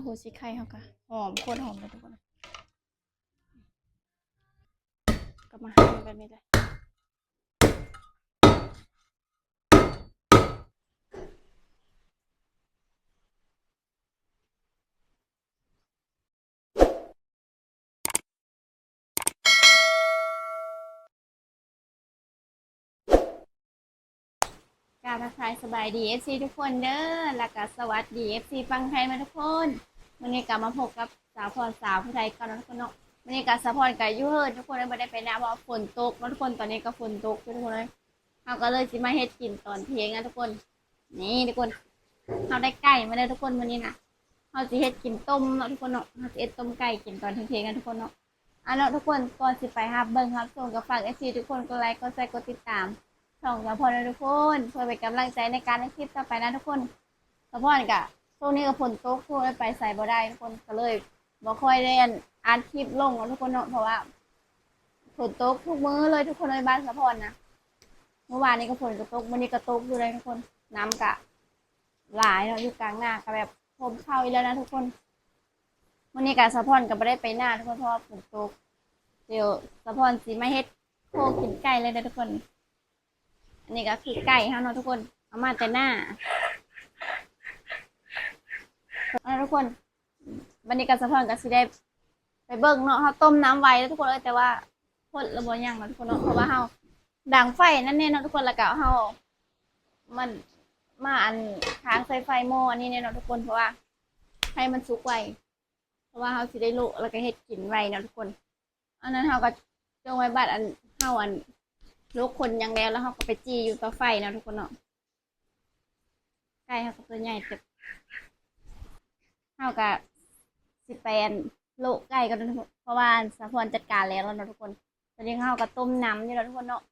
หูสิไข่เขาก็หอมโคตรหอมเลยทุกคนก็มาหั่นแบบนี้เลยกราบทักทายสบายดี FC ทุกคนเด้อแล้วก็สวัสดี FC ฟังไทยมาทุกคนวันนี้กลับมาพบกับสาวพรสาวผู้ไทยกันนะทุกคนเนาะวันนี้กับสาวพรกับยูเฮิร์ทุกคนไม่ได้ไปนะเพราะฝนตกแล้วทุกคนตอนนี้ก็ฝนตกทุกคนเลยเราก็เลยสิมาเฮ็ดกินตอนเที่ยงนะทุกคนนี่ทุกคนเราได้ไก่มาเลยทุกคนวันนี้นะเราสิเฮ็ดกินต้มเนาะทุกคนเนาะเราจะเฮ็ดต้มไก่กินตอนเที่ยงกันทุกคนเนาะเนาะทุกคนก่อนสิไปครับเบิ่งครับส่งกับฝาก FC ทุกคนกดไลค์กดแชร์กดติดตามช่องสาวพรนะทุกคนเพื่อเป็นกำลังใจในการคลิปต่อไปนะทุกคนสาวพรกะช่วงนี้ก็ฝนตกช่วงไปใส่บ่ได้ทุกคนก็เลยบ่ค่อยได้อ่านคลิปลงทุกคนเนาะเพราะว่าฝนตกทุกมื้อเลยทุกคนในบ้านสาวพรนะเมื่อวานนี้ก็ฝนก็ตกวันนี้ก็ตกอยู่เลยทุกคนน้ำกะหลายเนาะอยู่กลางหน้าก็แบบพรมเข้าอีกแล้วนะทุกคนวันนี้กะสาวพรก็ไม่ได้ไปหน้าทุกคนเพราะฝนตกเดี๋ยวสาวพรสิมาเฮ็ดโคกินไก่เลยนะทุกคนอันนี้ก็คือไก่เนาะทุกคนเอามาแต่หน้าทุกคนวันนี้ก็สาวพรก็สิได้ไปเบิ่งเนาะเขาต้มน้ำไว้แล้วทุกคนแต่ว่าพ่นระบบยังเนาะทุกคนเนาะเพราะว่าเขาดังไฟนั่นเองเนาะทุกคนแล้วก็เขามันมาอันค้างใส่ไฟหม้ออันนี้เนี่ยเนาะทุกคนเพราะว่าให้มันสุกไวเพราะว่าเขาสิได้โลแล้วก็เฮ็ดกินไวเนาะทุกคนอันนั้นเขาก็จงไว้บัดอันเขาอันลูกคนยังแล้วเขาก็ไปจี้อยู่ต่อไฟเนาะทุกคนเนาะไก่เขาก็ตัวใหญ่เต็มเขาก็สิแปนโลไก่กันทุกคนเพราะว่าสะพอนจัดการแล้วเนาะทุกคนตอนนี้เขาก็ต้มน้ำอยู่แล้วทุกคนเนาะ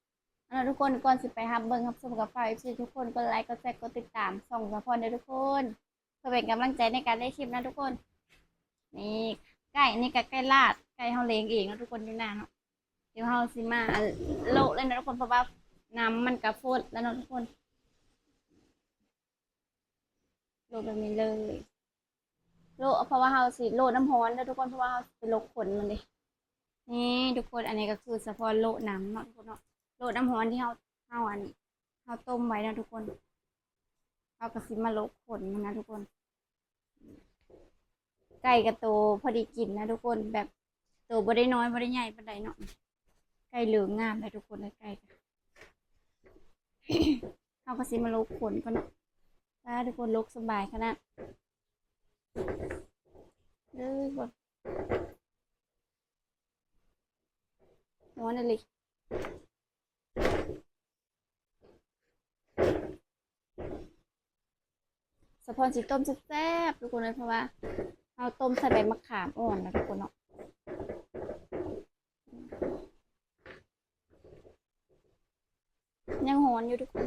ทุกคนก่อนสิไปฮับเบิ้งครับสมุกับไฟซีทุกคนกดไลค์กดแชร์กดติดตามส่องสะพอนด้วยทุกคนเพื่อเป็นกำลังใจในการได้คลิปนะทุกคนนี่ไก่นี่ก็ไก่ลาดไก่เฮาเลี้ยงเองนะทุกคนอยู่นานเนาะเดี๋ยวเฮาสิมาโลเลยนะทุกคนเพราะว่าน้ำมันกระฟดแล้วเนาะทุกคนโลแบบนี้เลยโลเพราะว่าเฮาสิโลน้ำร้อนนะทุกคนเพราะว่าเฮาไปลกขนมันเลยนี่ทุกคนอันนี้ก็คือสะพอนโลน้ำเนาะทุกคนเนาะโลน้ำร้อนที่เฮาอันเฮาต้มไว้นะทุกคนเอากระสิมาลกขนมันนะทุกคนไก่กับโตพอดีกินนะทุกคนแบบโตบ่ได้น้อยบ่ได้ใหญ่ปานใดเนาะไก่เหลืองงามเลยทุกคนเลยไก่เอากระสิมาลกขนก็เนาะถ้าทุกคนลกสบายขนาดเลยแบบร้อนเลยสะพอนสีต้มแซ่บๆทุกคนเลยเพราะว่าเอาต้มใส่ใบมะขามอ่อนนะทุกคนเนาะยังหอนอยู่ทุกคน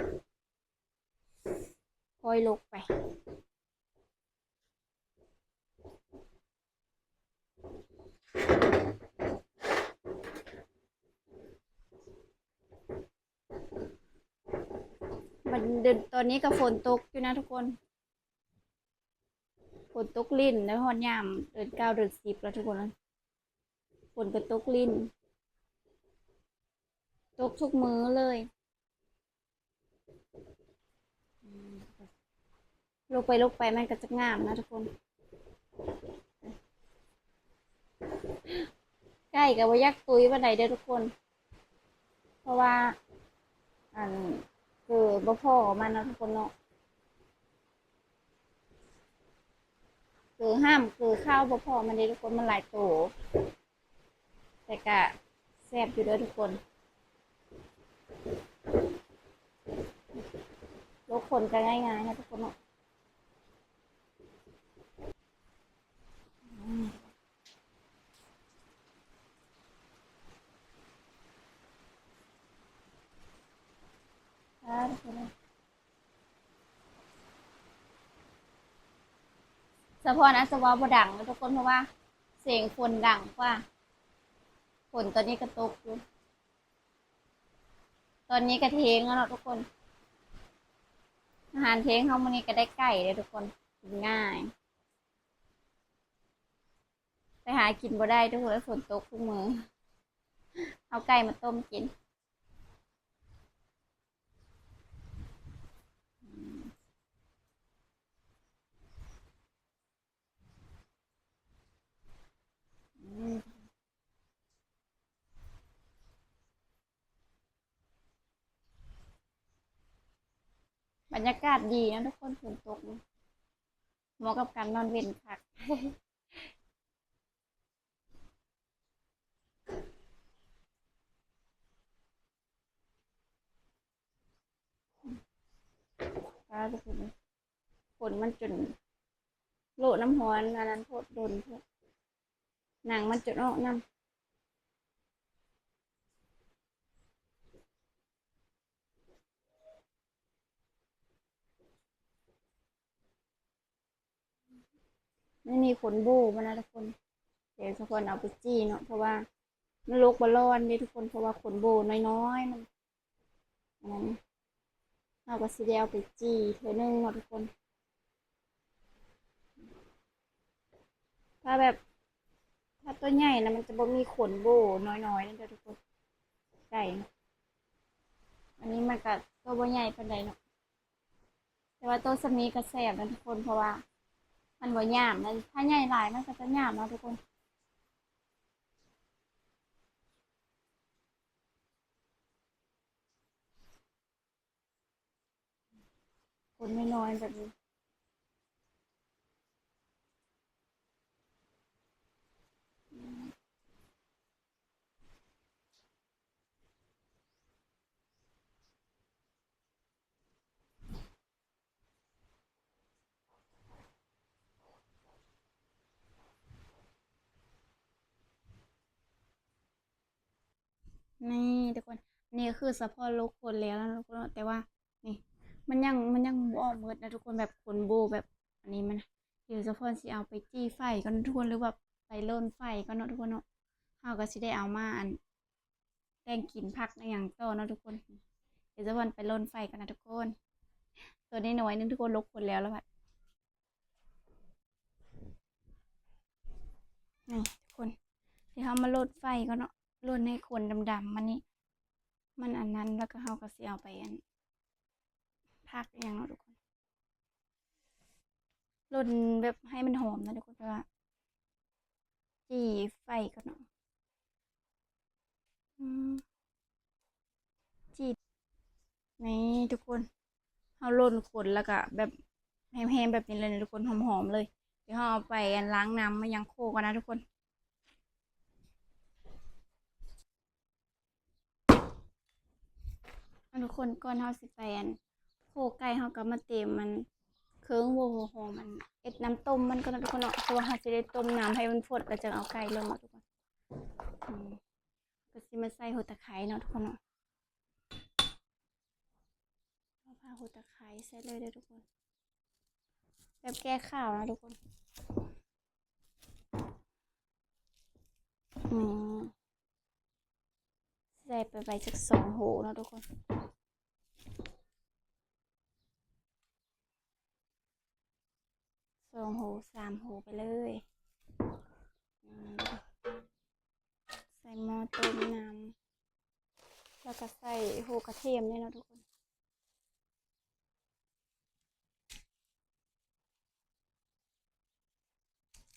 คอยลกไปมันเดินตอนนี้ก็ฝนตกอยู่นะทุกคนฝนตกลิ่นแล้วหอนยามเดือน9เดือน10แล้วทุกคนฝนก็ตกลิ่นตกทุกมื้อเลยลกไปมันก็จะงามนะทุกคนใกล้กับว่ายักตุยวันไหนเด้อทุกคนเพราะว่าอันคือบ่พอมันนะทุกคนเนาะคือห้ามคือข้าวบ่พอมันเด้อทุกคนมันหลายโตแต่ก็แซ่บอยู่เด้อทุกคนลกคนก็ง่ายๆนะทุกคนเนาะทุกคนสะพอนอัศวะบ่ดังนะทุกคนเพราะว่าเสียงฝนดังกว่าฝนตอนนี้ก็ตกอยู่ตอนนี้ก็เทงแล้วเนาะทุกคนอาหารเทงเขามื้อนี้ก็ได้ไก่เลยทุกคนกินง่าย หากินบ่ได้ทุกคนฝนตกทุกมื้อเอาไก่มาต้มกินบรรยากาศดีนะทุกคนฝนตกเหมาะกับการนอนเว้นคักฟ้าทุกคนฝนมันจนโลน้ำฮ้อนอันนั้นโพดโดนโพดหนังมันจนออกน้ำไม่มีขนโบมานะทุกคนเดี๋ยวทุกคนเอาไปจี้เนาะเพราะว่ามันลูกบอลลอนนี่ทุกคนเพราะว่าขนโบน้อยๆมันอันนั้นเอาก็สิได้เอาไปจี้เธอนึ่งเนาะทุกคนถ้าแบบถ้าตัวใหญ่นะมันจะบ่มีขนโบน้อยๆนั่นเด้อทุกคนไก่อันนี้มันก็ตัวบ่ใหญ่ปานใดเนาะแต่ว่าตัวสมีก็แซ่บนะทุกคนเพราะว่ามันบ่หยาบนะถ้าใหญ่หลายมันก็จะหยาบนะทุกคนขนน้อยๆแบบนี้นี่ทุกคนนี่คือสะโพกลูกคนแล้วนะทุกคนแต่ว่านี่มันยังบ่ออกหมดนะทุกคนแบบขนโบแบบอันนี้มันเดี๋ยวสะโพกสิเอาไปจี้ไฟก่อนทุกคนหรือว่าไปโล่นไฟก่อนเนาะทุกคนเนาะเฮาก็สิได้เอามาอันแต่งกินผักในอย่างต่อเนาะทุกคนเดี๋ยวสะโพกไปโล่นไฟกันนะทุกคนตัวนี้น้อยนึงทุกคนลกคนแล้วค่ะนี่ทุกคนเดี๋ยวเฮามาโลดไฟก่อนเนาะโลดให้ขนดำๆมันนี่มันอันนั้นแล้วก็เฮาก็สิเอาไปอันผักอหย่างเนาะทุกคนโลดแบบให้มันหอมนะทุกคนเพราะว่าจี้ไฟก่อนเนาะอืมจี้นี่ทุกคนเฮาโลดขนแล้วก็แบบแห้งๆแบบนี้เลยนะทุกคนหอมๆเลยเดี๋ยวเฮาเอาไปอันล้างน้ำมายังโคกันนะทุกคนทุกคนก่อนเฮาสิไปอันโคไก่เฮาก็มาเตรียมมันเครื่องโวโหอมันเอ็ดน้ำต้มมันก็นะทุกคนเนาะเพราะว่าเฮาสิได้ต้มน้ำให้มันฟดแล้วจึงเอาไก่ลงเนาะทุกคนอืมก็สิมาใส่หัวตะไคร้เนาะทุกคนเนาะเอาผ้าหัวตะไคร้ใส่เลยเด้อทุกคนแบบแก้ข้าวนะทุกคนอืมใส่ไปสัก2 โหเนาะทุกคน2 โห3 โหไปเลยอืมใส่หม้อต้มน้ำแล้วก็ใส่โหกระเทียมเนี่ยเนาะทุกคน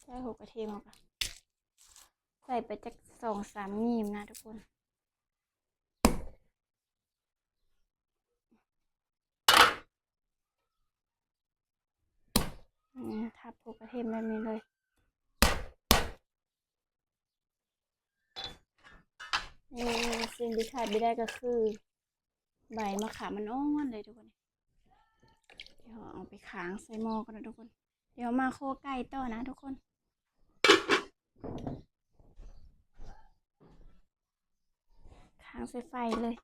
ใส่โหกระเทียมเอาค่ะใส่ไปจัก2-3 นิ้วนะทุกคนทับโหกระเทียมแบบนี้เลยนี่สิ่งที่ขาดไม่ได้ก็คือใบมะขามมันอ่อนเลยทุกคนเดี๋ยวเอาไปค้างใส่หม้อกันนะทุกคนเดี๋ยวมาโคไก่ต่อนะทุกคนค้างใส่ไฟเลย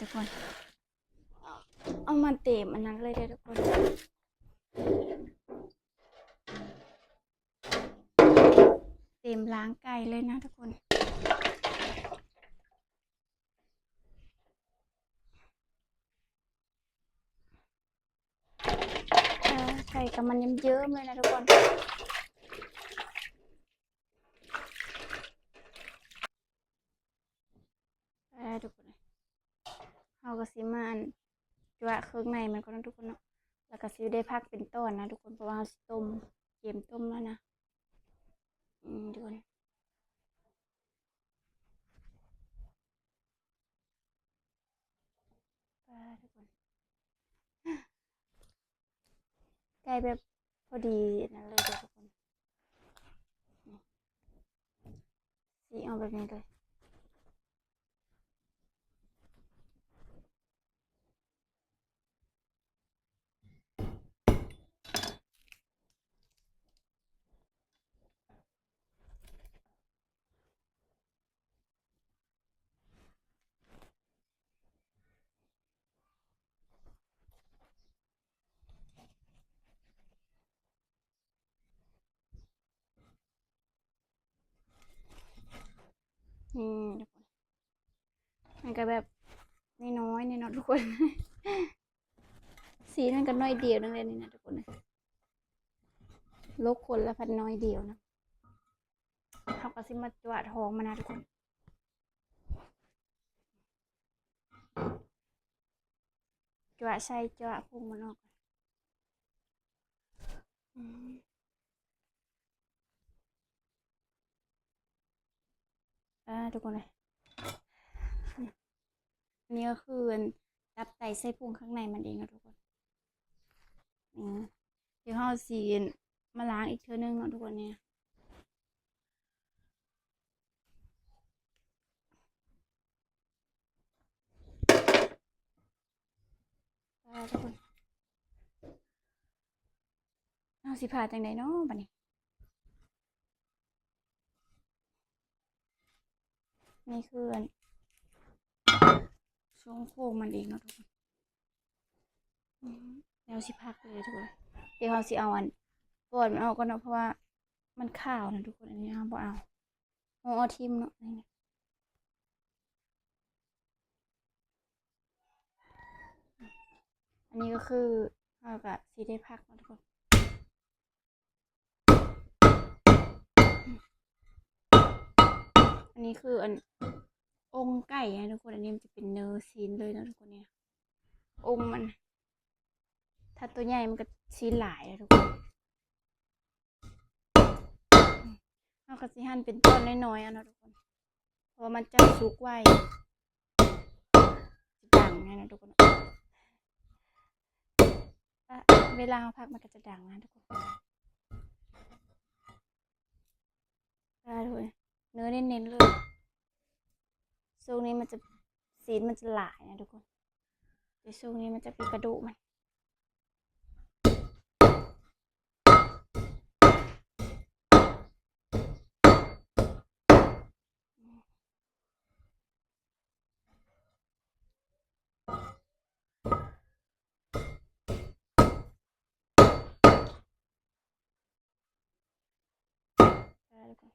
ทุกคนเอามาเต็มอันนั้นเลยเด้อทุกคน ล้างไก่เลยนะทุกคนไก่กับมันเยิ้มๆเลยนะทุกคนทุกคนเอากระซิมันจั่วเครื่องในมันก็นะทุกคนเนาะแล้วก็ซิได้พักเป็นต้นนะทุกคนเพราะว่าต้มเกมต้มแล้วนะทุกคนทุกคนไก่แบบพอดีนั่นเลยทุกคนสีเอาแบบนี้เลยนี่ทุกคนมันก็แบบน้อยๆนี่เนาะทุกคนสีนั่นก็น้อยเดียวนั่นเลยนี่นะทุกคนโลกคนละพันน้อยเดียวนะเขาก็สิมาจั่วทองมานะทุกคนจั่วใส่จั่วพุ่งมันออกทุกคนเลยนี่ก็คือตับไตไส้พุงข้างในมันเองนะทุกคนเดี๋ยวเราสีมาล้างอีกเทื่อนึงเนาะทุกคนเนี่ยทุกคนเอาสิผ่าจังไดเนาะบัดนี้นี่คือช่วงโค้งมันเองเนาะทุกคนแล้วสิพักเลยทุกคนเดี๋ยวเราสิเอาปอดมันเอาก่อนเนาะเพราะว่ามันข้าวนะทุกคนอันนี้เราบ่เอาทิมเนาะอันนี้ก็คือเราก็สีได้พักนะทุกคนอันนี้คือองค์ไก่นะทุกคนอันนี้มันจะเป็นเนื้อซีนเลยนะทุกคนเนี่ยองค์มันถ้าตัวใหญ่มันก็ซีนหลายนะทุกคนเอากระสิหั่นเป็นต้นน้อยๆนะทุกคนเพราะมันจะสุกไวดังนะทุกคนเวลาเราพักมันก็จะดังนะทุกคนทุกคนเนื้อเน้นๆเลยช่วงนี้มันจะซีนมันจะหลายนะทุกคนในช่วงนี้มันจะเป็นกระดูกมันทุกคน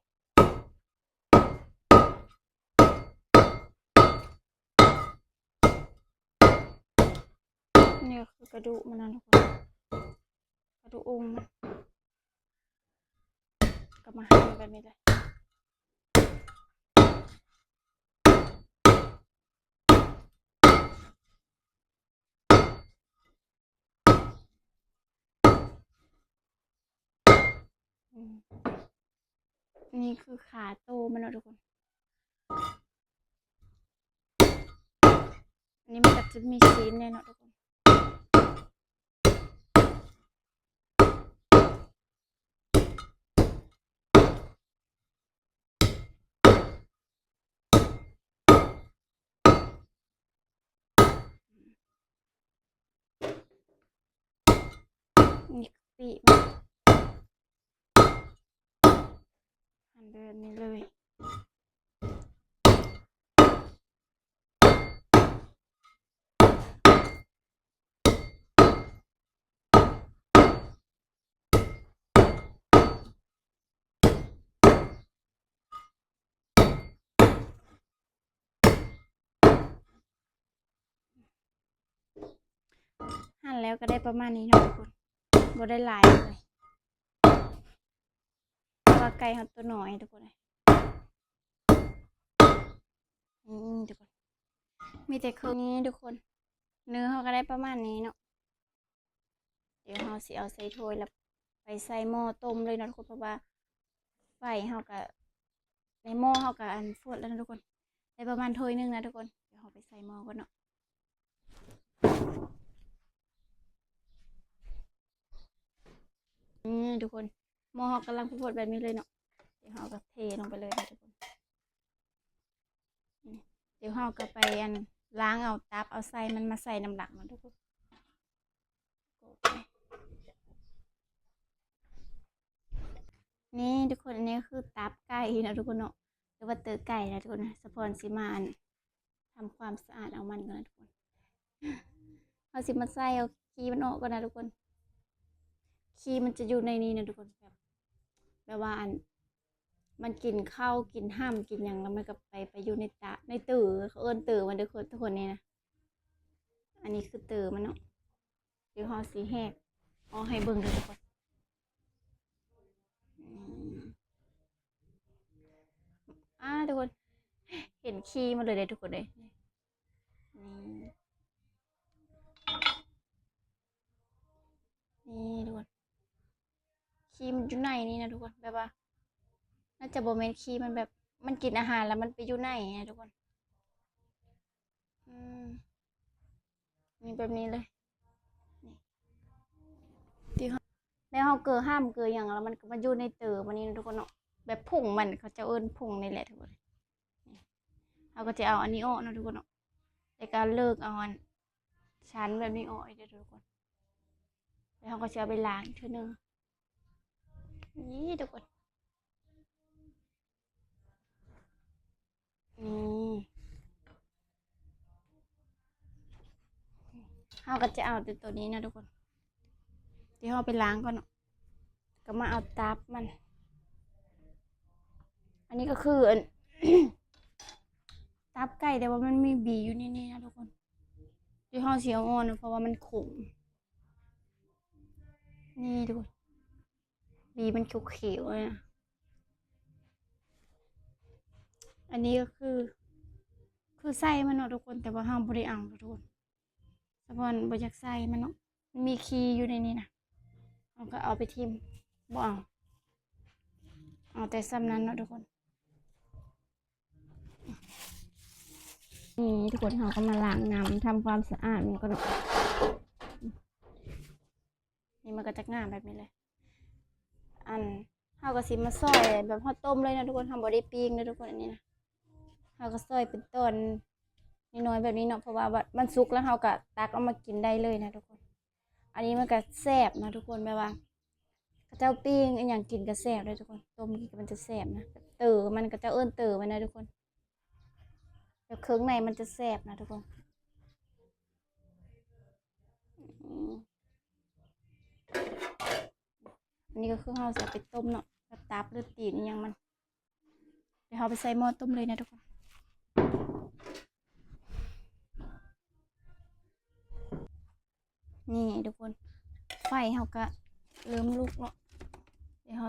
นี่คือกระดูกมันนะทุกคนกระดูกองมันก็มาหั่นแบบนี้เลยนี่คือขาโตมันนะทุกคนอันนี้มันจะมีซีนเนี่ยนะทุกคนนี่ปีมันหั่นแบบนี้เลย แล้วก็ได้ประมาณนี้เนาะทุกคนบ่ได้หลายเลยเพราะว่าไก่เขาตัวน้อยทุกคนเลยทุกคนมีแต่เครื่องนี้ทุกคนเนื้อเขาก็ได้ประมาณนี้เนาะเดี๋ยวเราสิเอาใส่ถ้วยแล้วไปใส่หม้อต้มเลยเนาะทุกคนเพราะว่าไฟเขาก็ในหม้อเขาก็อันฟดแล้วนะทุกคนได้ประมาณถ้วยนึงนะทุกคนเดี๋ยวเราไปใส่หม้อก่อนเนาะทุกคนหม้อเขากำลังฟดแบบนี้เลยเนาะเดี๋ยวเราก็เทลงไปเลยนะทุกคนเดี๋ยวเราก็ไปอันล้างเอาตับเอาไส้มันมาใส่น้ำหลักมันทุกคนนี่ทุกคนอันนี้คือตับไก่นะทุกคนเนาะหรือว่าเตอไก่นะทุกคนนะสปอนซิมานทำความสะอาดเอามันก่อนนะทุกคนเอาสิมาใส่เอาขี้มันออกก่อนนะทุกคนขี้มันจะอยู่ในนี้นะทุกคนแบบว่าอันมันกินข้าวกินห้ามกินอย่างแล้วมันก็ไปอยู่ในตาในตื่อเขาเอิ้นตื่อมันทุกคนนี่นะอันนี้คือตื่อมันเนาะเดี๋ยวห่อสีแหกเอาให้เบิ่งเลยทุกคนทุกคนเห็นขี้มันเลยทุกคนเลยนี่ทุกคนขี้มันอยู่ในนี่นะทุกคนแบบว่าน่าจะโบเมนขี้มันแบบมันกินอาหารแล้วมันไปอยู่ในนะทุกคนนี่แบบนี้เลยนี่ที่แล้วเขาเกลือห้ามเกลืออย่างแล้วมันก็มาอยู่ในเตอมันนี่นะทุกคนเนาะแบบผงมันเขาจะเอิ้นผงนี่แหละทุกคนเราก็จะเอาอันนี้ออกนะทุกคนเนาะในการเลิกเอาอันชั้นแบบนี้ออกได้ทุกคนแล้วเขาก็จะเอาไปล้างอีกทีนึงนี่ทุกคนเขาก็จะเอาตัวนี้นะทุกคนที่เขาไปล้างก่อนเนาะก็มาเอาตับมันอันนี้ก็คืออัน ตับไก่แต่ว่ามันมีบีอยู่นี่นะทุกคนที่เขาเสียอ่อนเพราะว่ามันขมนี่ทุกคนบีมันเขียวๆเลยนะอันนี้ก็คือไส้มันเนาะทุกคนแต่ว่าห้ามบริอังทุกคนสะพอนบริจักไส้มันเนาะมันมีคีอยู่ในนี้นะเราก็เอาไปทิมบ่เอาแต่ซ้ำนั้นเนาะทุกคนนี่ทุกคนเขาก็มาล้างน้ำทำความสะอาดมันก็นี่มันก็จะงามแบบนี้เลยอันเขาก็สิมาซอยแบบเขาต้มเลยนะทุกคนทำบอดี้ปิ้งนะทุกคนอันนี้นะเขาก็ซอยเป็นต้นน้อยๆแบบนี้เนาะเพราะว่ามันสุกแล้วเขาก็ตักเอามากินได้เลยนะทุกคนอันนี้มันก็แซ่บนะทุกคนแบบว่าเจ้าปิ้งอย่างกินก็แซ่บเลยทุกคนต้มกินมันจะแซ่บนะเต๋อมันก็จะเอิ้นเต๋อมันนะทุกคนแบบเครื่องในมันจะแซ่บนะทุกคนอันนี้ก็คือเราจะไปต้มเนาะตับหรือตีนยังมันเดี๋ยวเราไปใส่หม้อต้มเลยนะทุกคนนี่ทุกคนไฟเขาก็เริ่มลุกแล้วเดี๋ยวเรา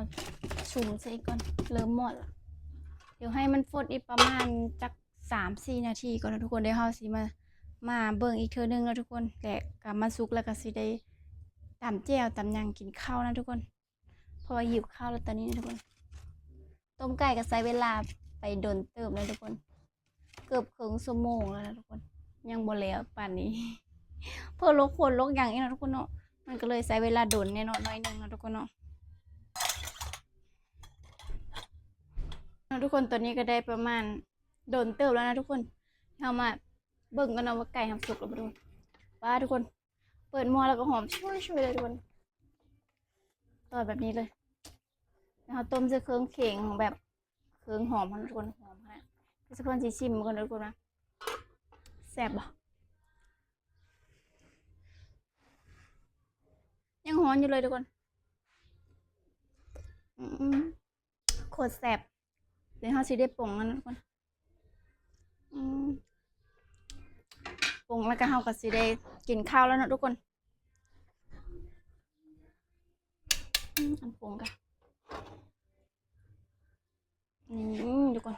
ชุ่มใส่ก่อนเริ่มหมดแล้วเดี๋ยวให้มันฟดอีกประมาณจัก3-4 นาทีก่อนนะทุกคนเดี๋ยวเราสิมาเบิ่งอีกเทอนึงแล้วทุกคนแต่กลับมาสุกแล้วก็สิได้ตำแจ่วตำยังกินข้าวนะทุกคนเพราะว่าหิวข้าวแล้วตอนนี้นะทุกคนต้มไก่ก็ใช้เวลาไปโดนเติมเลยทุกคนเกือบครึ่งชั่วโมงแล้วนะทุกคนยังบ่แล้วป่านนี้เพื่อลกคนลกอย่างนี้นะทุกคนเนาะมันก็เลยใช้เวลาโดนแน่นอนน้อยนึงนะทุกคนเนาะทุกคนตัวนี้ก็ได้ประมาณโดนเติมแล้วนะทุกคนเอามาเบิ่งกันเอาว่าไก่ทำสุกแล้วมาดูว้าทุกคนเปิดหม้อแล้วก็หอมช่วยเลยทุกคนต่อแบบนี้เลยแล้วต้มจะเครื่องเข่งของแบบเครื่องหอมทุกคนหอมค่ะทุกคนชิชิมกันทุกคนนะแซ่บบ่ยังหอมอยู่เลยทุกคนโคตรแซ่บเดี๋ยวเขาสิได้ป่งกันทุกคนป่งแล้วก็เขาก็สิได้กินข้าวแล้วนะทุกคน อันปรุงกันทุกคน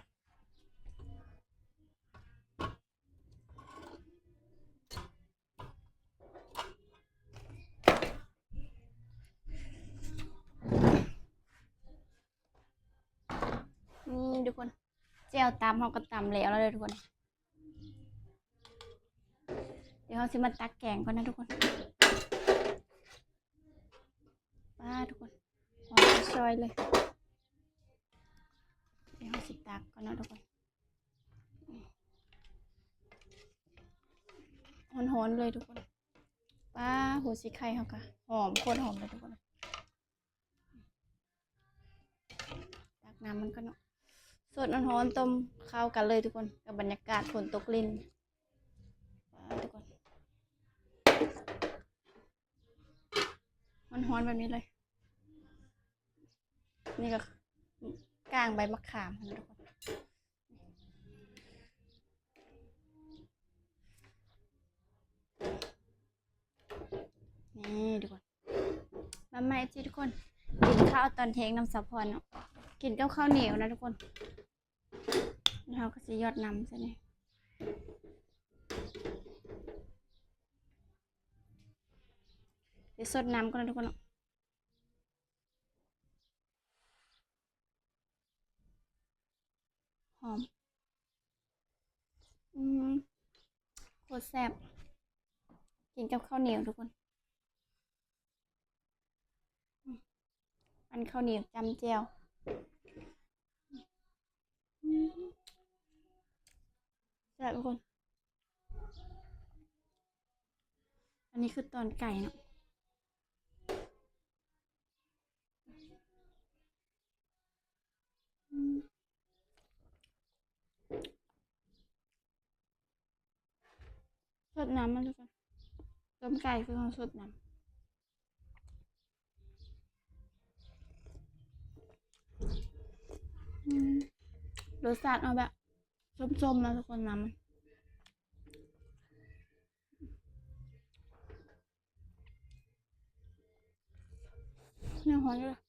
นี่ทุกคนเจียวตามเขาก็ตำแล้วเลยทุกคนเดี๋ยวเขาจะมาตักแกงก่อนนะทุกคนป้าทุกคนหอมซอยเลยเดี๋ยวเขาสิตักก่อนนะทุกคนหอนๆเลยทุกคนป้าหัวสีไข่เขาค่ะหอมโคตรหอมเลยทุกคนตักน้ำมันก็เนาะสดร้อนๆต้มเข้ากันเลยทุกคนกับบรรยากาศฝนตกลิ่นทุกคนร้อนๆแบบนี้เลยนี่ก็ก้างใบมะขามนะทุกคนนี่ทุกคนมาใหม่ที่ทุกคนกินข้าวตอนเทงน้ำสะพอนเนาะกินกับข้าวเหนียวนะทุกคนเราก็จะยอดน้ำใช่ไหมเดี๋ยวสดน้ำก่อนนะทุกคนหอมโคตรแซ่บกินกับข้าวเหนียวทุกคนปั้นข้าวเหนียวจำเจียวแซ่บทุกคนอันนี้คือตอนไก่เนาะสดน้ำมันทุกคนต้มไก่คือของสดน้ำรสชาติเอาแบบส้มๆนะทุกคนน้ำมันยังหอมอยู่เลย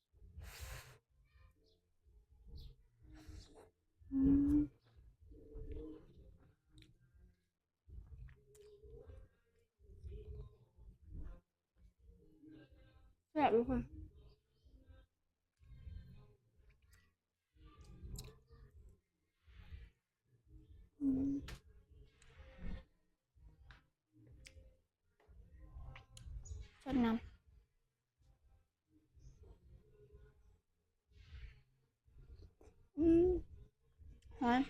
แซ่บทุกคนสดน้ำหอม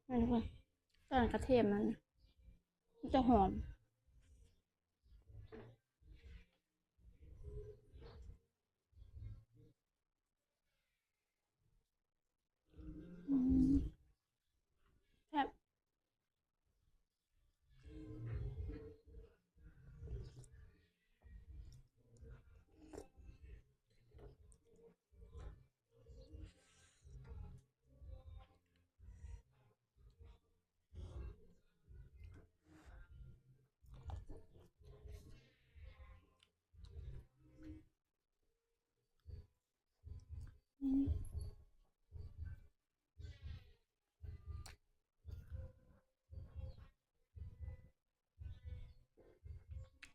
นี่ทุกคนตอนกระเทียมมันจะหอมแซ่บ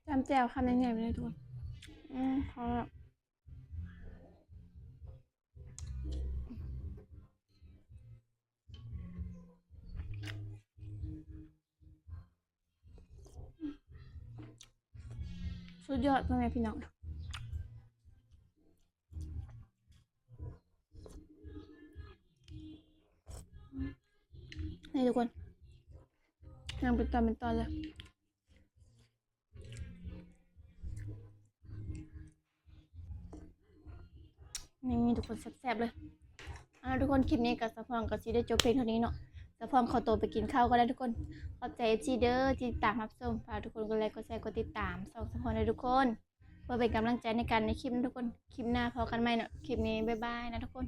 จำแจ่วคำยังไงไปเลยทุกคนพอแล้วสุดยอดพ่อแม่พี่น้องนี่ทุกคนยังเป็นตอนเลยนี่ทุกคนแซ่บๆเลยทุกคนคลิปนี้กับสะพองกับซีได้จบเพลงเท่านี้เนาะ จะพร้อมขอตัวไปกินข้าวก็ได้ทุกคนขอบใจ FC เด้อที่ติดตามรับชมฝากทุกคนกดไลค์กดแชร์กดติดตามส่องสะพอนให้ทุกคนเพื่อเป็นกำลังใจในการในคลิปนะทุกคนคลิปหน้าพอกันไหมเนาะคลิปนี้บ๊ายบายนะทุกคน